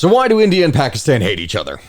So why do India and Pakistan hate each other?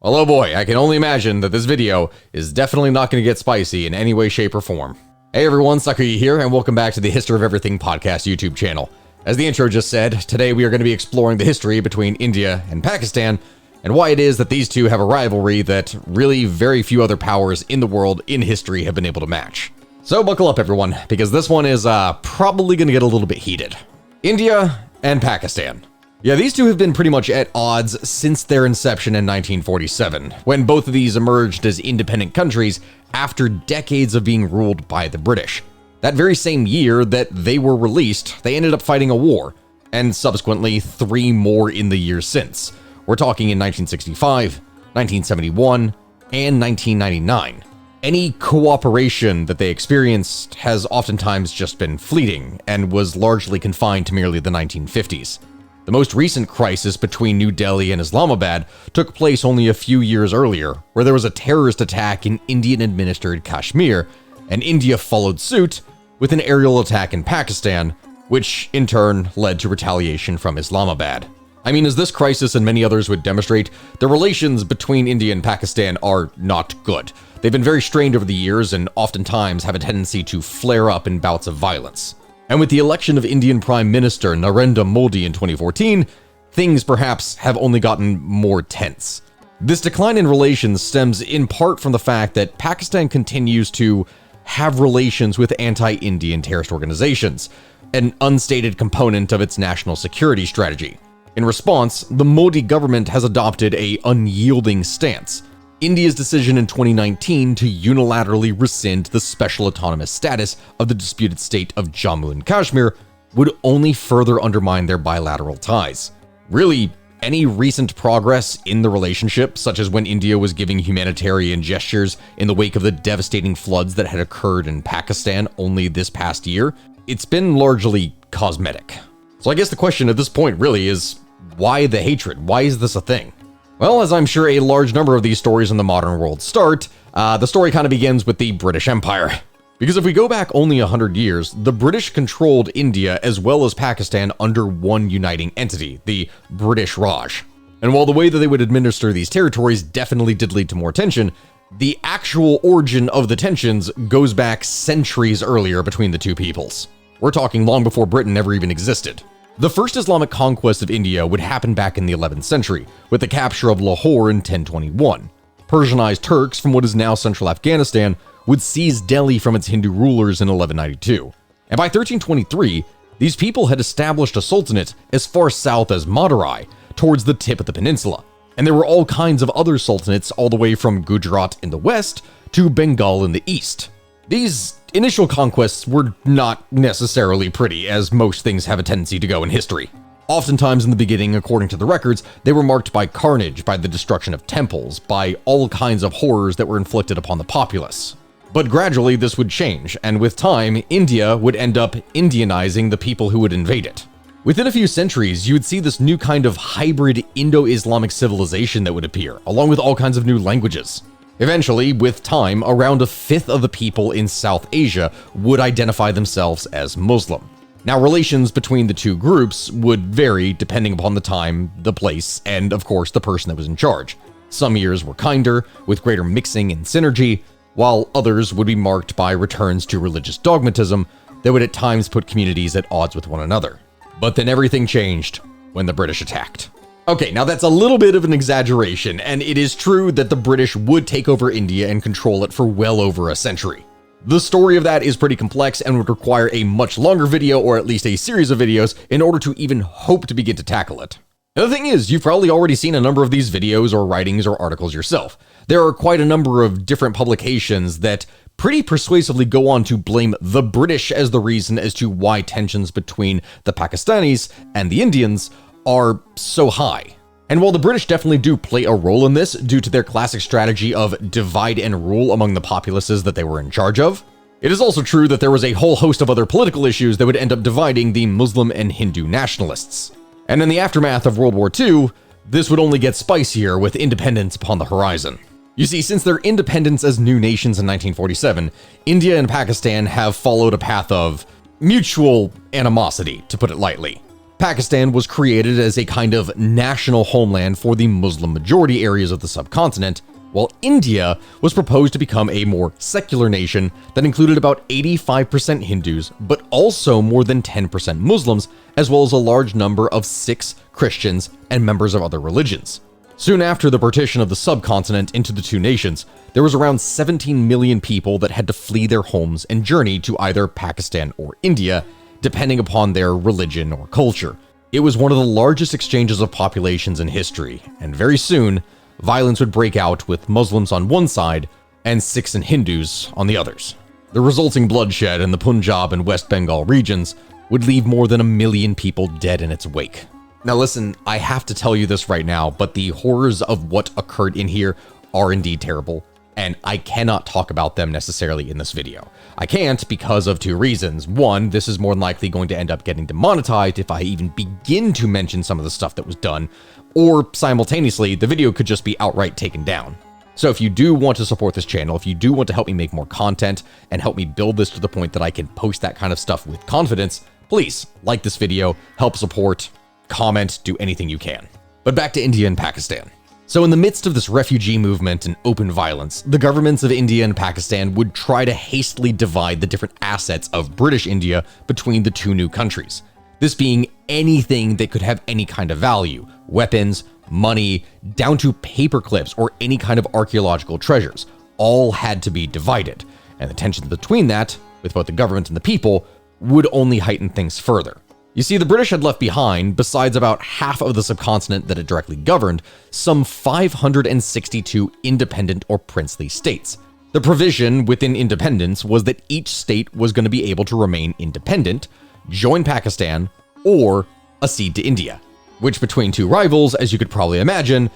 Well, oh boy, I can only imagine that this video is definitely not going to get spicy in any way, shape, or form. Hey everyone, Sakuya here, and welcome back to the History of Everything podcast YouTube channel. As the intro just said, today we are going to be exploring the history between India and Pakistan, and why it is that these two have a rivalry that really very few other powers in the world in history have been able to match. So buckle up everyone, because this one is probably going to get a little bit heated. India and Pakistan. Yeah, these two have been pretty much at odds since their inception in 1947, when both of these emerged as independent countries after decades of being ruled by the British. That very same year that they were released, they ended up fighting a war, and subsequently 3 more in the years since. We're talking in 1965, 1971, and 1999. Any cooperation that they experienced has oftentimes just been fleeting, and was largely confined to merely the 1950s. The most recent crisis between New Delhi and Islamabad took place only a few years earlier, where there was a terrorist attack in Indian-administered Kashmir, and India followed suit with an aerial attack in Pakistan, which in turn led to retaliation from Islamabad. I mean, as this crisis and many others would demonstrate, the relations between India and Pakistan are not good. They've been very strained over the years and oftentimes have a tendency to flare up in bouts of violence. And with the election of Indian Prime Minister Narendra Modi in 2014, things perhaps have only gotten more tense. This decline in relations stems in part from the fact that Pakistan continues to have relations with anti-Indian terrorist organizations, an unstated component of its national security strategy. In response, the Modi government has adopted an unyielding stance. India's decision in 2019 to unilaterally rescind the special autonomous status of the disputed state of Jammu and Kashmir would only further undermine their bilateral ties. Really, any recent progress in the relationship, such as when India was giving humanitarian gestures in the wake of the devastating floods that had occurred in Pakistan only this past year, it's been largely cosmetic. So I guess the question at this point really is, why the hatred? Why is this a thing? Well, as I'm sure a large number of these stories in the modern world start, the story kind of begins with the British Empire. Because if we go back only 100 years, the British controlled India as well as Pakistan under one uniting entity, the British Raj. And while the way that they would administer these territories definitely did lead to more tension, the actual origin of the tensions goes back centuries earlier between the two peoples. We're talking long before Britain ever even existed. The first Islamic conquest of India would happen back in the 11th century, with the capture of Lahore in 1021. Persianized Turks from what is now central Afghanistan would seize Delhi from its Hindu rulers in 1192. And by 1323, these people had established a sultanate as far south as Madurai, towards the tip of the peninsula. And there were all kinds of other sultanates all the way from Gujarat in the west to Bengal in the east. These initial conquests were not necessarily pretty, as most things have a tendency to go in history. Oftentimes in the beginning, according to the records, they were marked by carnage, by the destruction of temples, by all kinds of horrors that were inflicted upon the populace. But gradually this would change, and with time, India would end up Indianizing the people who would invade it. Within a few centuries, you would see this new kind of hybrid Indo-Islamic civilization that would appear, along with all kinds of new languages. Eventually, with time, around 1/5 of the people in South Asia would identify themselves as Muslim. Now, relations between the two groups would vary depending upon the time, the place, and of course the person that was in charge. Some years were kinder, with greater mixing and synergy, while others would be marked by returns to religious dogmatism that would at times put communities at odds with one another. But then everything changed when the British attacked. Okay, now that's a little bit of an exaggeration, and it is true that the British would take over India and control it for well over a century. The story of that is pretty complex and would require a much longer video, or at least a series of videos, in order to even hope to begin to tackle it. And the thing is, you've probably already seen a number of these videos or writings or articles yourself. There are quite a number of different publications that pretty persuasively go on to blame the British as the reason as to why tensions between the Pakistanis and the Indians are so high. And while the British definitely do play a role in this due to their classic strategy of divide and rule among the populaces that they were in charge of, it is also true that there was a whole host of other political issues that would end up dividing the Muslim and Hindu nationalists. And in the aftermath of World War II, this would only get spicier with independence upon the horizon. You see, since their independence as new nations in 1947, India and Pakistan have followed a path of mutual animosity, to put it lightly. Pakistan was created as a kind of national homeland for the Muslim majority areas of the subcontinent, while India was proposed to become a more secular nation that included about 85% Hindus, but also more than 10% Muslims, as well as a large number of Sikhs, Christians, and members of other religions. Soon after the partition of the subcontinent into the two nations, there was around 17 million people that had to flee their homes and journey to either Pakistan or India, depending upon their religion or culture. It was one of the largest exchanges of populations in history, and very soon, violence would break out with Muslims on one side and Sikhs and Hindus on the others. The resulting bloodshed in the Punjab and West Bengal regions would leave more than 1 million people dead in its wake. Now listen, I have to tell you this right now, but the horrors of what occurred in here are indeed terrible, and I cannot talk about them necessarily in this video. I can't because of two reasons. One, this is more than likely going to end up getting demonetized if I even begin to mention some of the stuff that was done, or simultaneously, the video could just be outright taken down. So if you do want to support this channel, if you do want to help me make more content and help me build this to the point that I can post that kind of stuff with confidence, please like this video, help support, comment, do anything you can. But back to India and Pakistan. So in the midst of this refugee movement and open violence, the governments of India and Pakistan would try to hastily divide the different assets of British India between the two new countries. This being anything that could have any kind of value, weapons, money, down to paper clips or any kind of archaeological treasures, all had to be divided. And the tension between that, with both the government and the people, would only heighten things further. You see, the British had left behind, besides about half of the subcontinent that it directly governed, some 562 independent or princely states. The provision within independence was that each state was going to be able to remain independent, join Pakistan, or accede to India, which between two rivals, as you could probably imagine,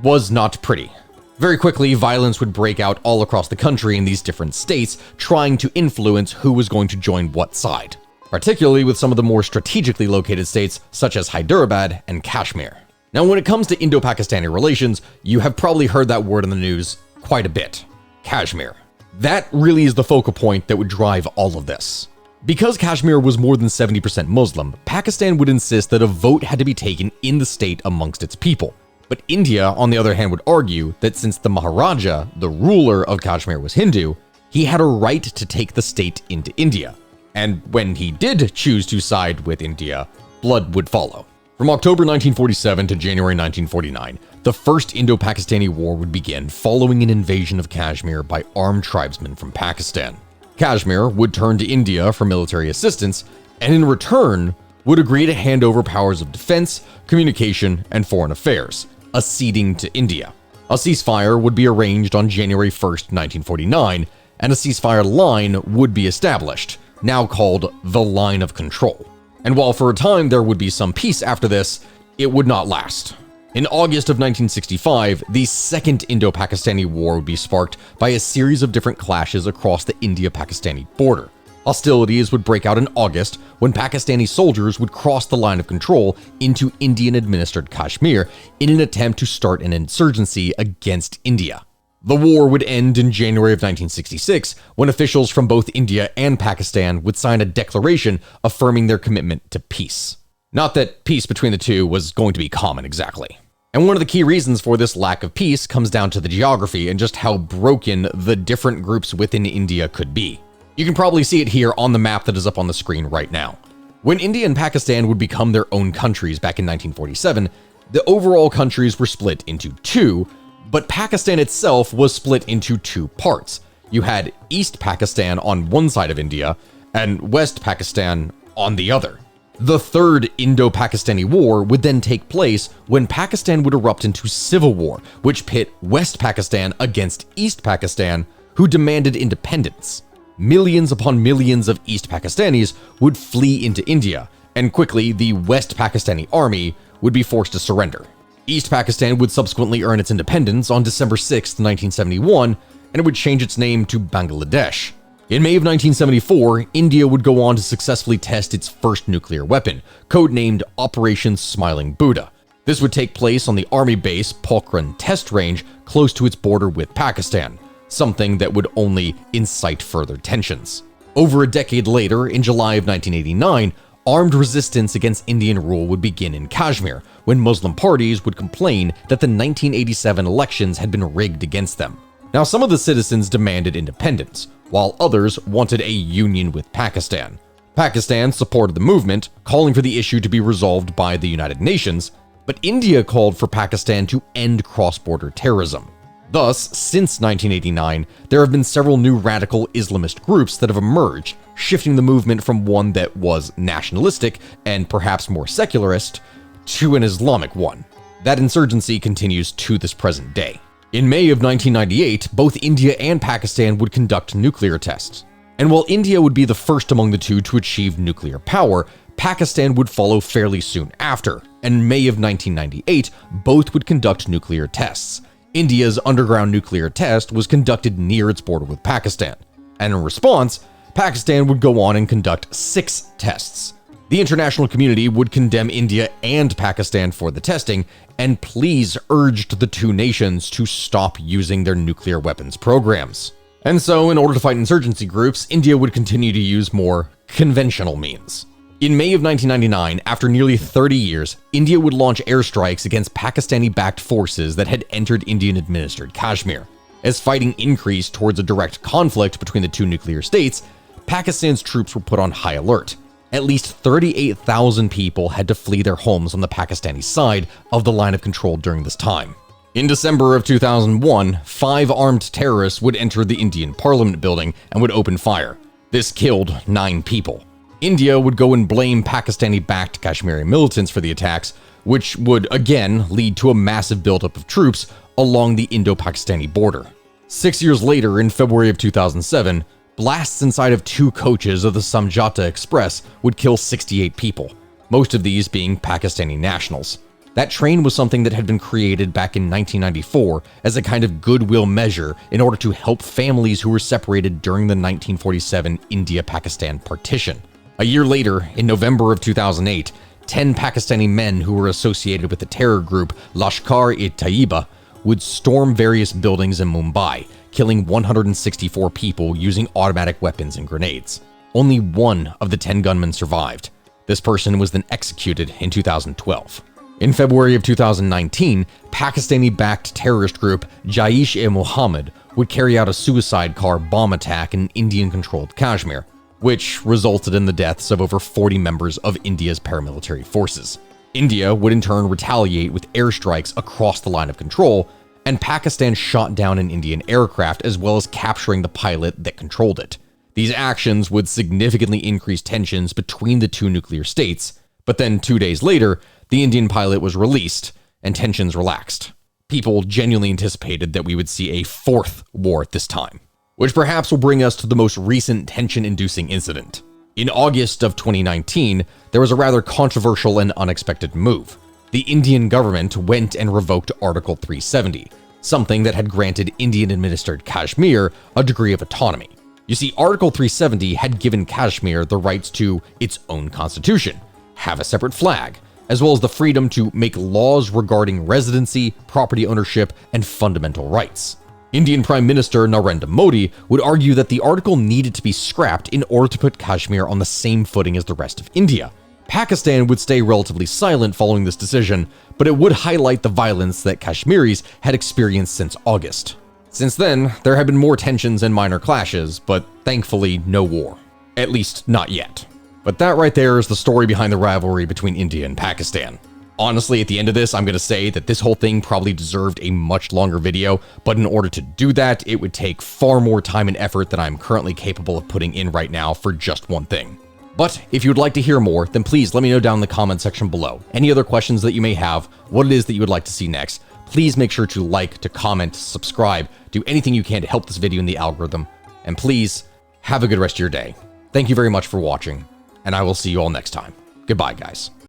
was not pretty. Very quickly, violence would break out all across the country in these different states, trying to influence who was going to join what side, particularly with some of the more strategically located states such as Hyderabad and Kashmir. Now, when it comes to Indo-Pakistani relations, you have probably heard that word in the news quite a bit, Kashmir. That really is the focal point that would drive all of this. Because Kashmir was more than 70% Muslim, Pakistan would insist that a vote had to be taken in the state amongst its people. But India, on the other hand, would argue that since the Maharaja, the ruler of Kashmir, was Hindu, he had a right to take the state into India. And when he did choose to side with India, blood would follow. From October 1947 to January 1949, the First Indo-Pakistani War would begin following an invasion of Kashmir by armed tribesmen from Pakistan. Kashmir would turn to India for military assistance, and in return would agree to hand over powers of defense, communication, and foreign affairs, acceding to India. A ceasefire would be arranged on January 1st, 1949, and a ceasefire line would be established, now called the Line of Control. And while for a time there would be some peace after this, it would not last. In August of 1965, the Second Indo-Pakistani War would be sparked by a series of different clashes across the India-Pakistani border. Hostilities would break out in August when Pakistani soldiers would cross the line of control into Indian-administered Kashmir in an attempt to start an insurgency against India. The war would end in January of 1966 when officials from both India and Pakistan would sign a declaration affirming their commitment to peace. Not that peace between the two was going to be common exactly. And one of the key reasons for this lack of peace comes down to the geography and just how broken the different groups within India could be. You can probably see it here on the map that is up on the screen right now. When India and Pakistan would become their own countries back in 1947, the overall countries were split into two, but Pakistan itself was split into two parts. You had East Pakistan on one side of India and West Pakistan on the other. The Third Indo-Pakistani War would then take place when Pakistan would erupt into civil war, which pit West Pakistan against East Pakistan, who demanded independence. Millions upon millions of East Pakistanis would flee into India, and quickly the West Pakistani army would be forced to surrender. East Pakistan would subsequently earn its independence on December 6, 1971, and it would change its name to Bangladesh. In May of 1974, India would go on to successfully test its first nuclear weapon, codenamed Operation Smiling Buddha. This would take place on the army base Pokhran Test Range close to its border with Pakistan, something that would only incite further tensions. Over a decade later, in July of 1989, Armed resistance against Indian rule would begin in Kashmir, when Muslim parties would complain that the 1987 elections had been rigged against them. Now, some of the citizens demanded independence, while others wanted a union with Pakistan. Pakistan supported the movement, calling for the issue to be resolved by the United Nations, but India called for Pakistan to end cross-border terrorism. Thus, since 1989, there have been several new radical Islamist groups that have emerged, shifting the movement from one that was nationalistic and perhaps more secularist to an Islamic one. That insurgency continues to this present day. In May of 1998, both India and Pakistan would conduct nuclear tests. And while India would be the first among the two to achieve nuclear power, Pakistan would follow fairly soon after, and in May of 1998, both would conduct nuclear tests. India's underground nuclear test was conducted near its border with Pakistan, and in response, Pakistan would go on and conduct 6 tests. The international community would condemn India and Pakistan for the testing, and please urged the two nations to stop using their nuclear weapons programs. And so, in order to fight insurgency groups, India would continue to use more conventional means. In May of 1999, after nearly 30 years, India would launch airstrikes against Pakistani-backed forces that had entered Indian-administered Kashmir. As fighting increased towards a direct conflict between the two nuclear states, Pakistan's troops were put on high alert. At least 38,000 people had to flee their homes on the Pakistani side of the line of control during this time. In December of 2001, 5 armed terrorists would enter the Indian Parliament building and would open fire. This killed 9 people. India would go and blame Pakistani-backed Kashmiri militants for the attacks, which would again lead to a massive buildup of troops along the Indo-Pakistani border. 6 years later, in February of 2007, blasts inside of 2 coaches of the Samjhauta Express would kill 68 people, most of these being Pakistani nationals. That train was something that had been created back in 1994 as a kind of goodwill measure in order to help families who were separated during the 1947 India-Pakistan partition. A year later, in November of 2008, 10 Pakistani men who were associated with the terror group Lashkar-e-Taiba would storm various buildings in Mumbai, killing 164 people using automatic weapons and grenades. Only 1 of the 10 gunmen survived. This person was then executed in 2012. In February of 2019, Pakistani-backed terrorist group Jaish-e-Mohammed would carry out a suicide car bomb attack in Indian-controlled Kashmir, which resulted in the deaths of over 40 members of India's paramilitary forces. India would in turn retaliate with airstrikes across the line of control, and Pakistan shot down an Indian aircraft as well as capturing the pilot that controlled it. These actions would significantly increase tensions between the two nuclear states, but then 2 days later, the Indian pilot was released and tensions relaxed. People genuinely anticipated that we would see a 4th war at this time, which perhaps will bring us to the most recent tension-inducing incident. In August of 2019, there was a rather controversial and unexpected move. The Indian government went and revoked Article 370, something that had granted Indian-administered Kashmir a degree of autonomy. You see, Article 370 had given Kashmir the rights to its own constitution, have a separate flag, as well as the freedom to make laws regarding residency, property ownership, and fundamental rights. Indian Prime Minister Narendra Modi would argue that the article needed to be scrapped in order to put Kashmir on the same footing as the rest of India. Pakistan would stay relatively silent following this decision, but it would highlight the violence that Kashmiris had experienced since August. Since then, there have been more tensions and minor clashes, but thankfully no war. At least not yet. But that right there is the story behind the rivalry between India and Pakistan. Honestly, at the end of this, I'm going to say that this whole thing probably deserved a much longer video, but in order to do that, it would take far more time and effort than I'm currently capable of putting in right now for just one thing. But if you'd like to hear more, then please let me know down in the comment section below. Any other questions that you may have, what it is that you would like to see next. Please make sure to like, to comment, subscribe, do anything you can to help this video in the algorithm, and please have a good rest of your day. Thank you very much for watching, and I will see you all next time. Goodbye, guys.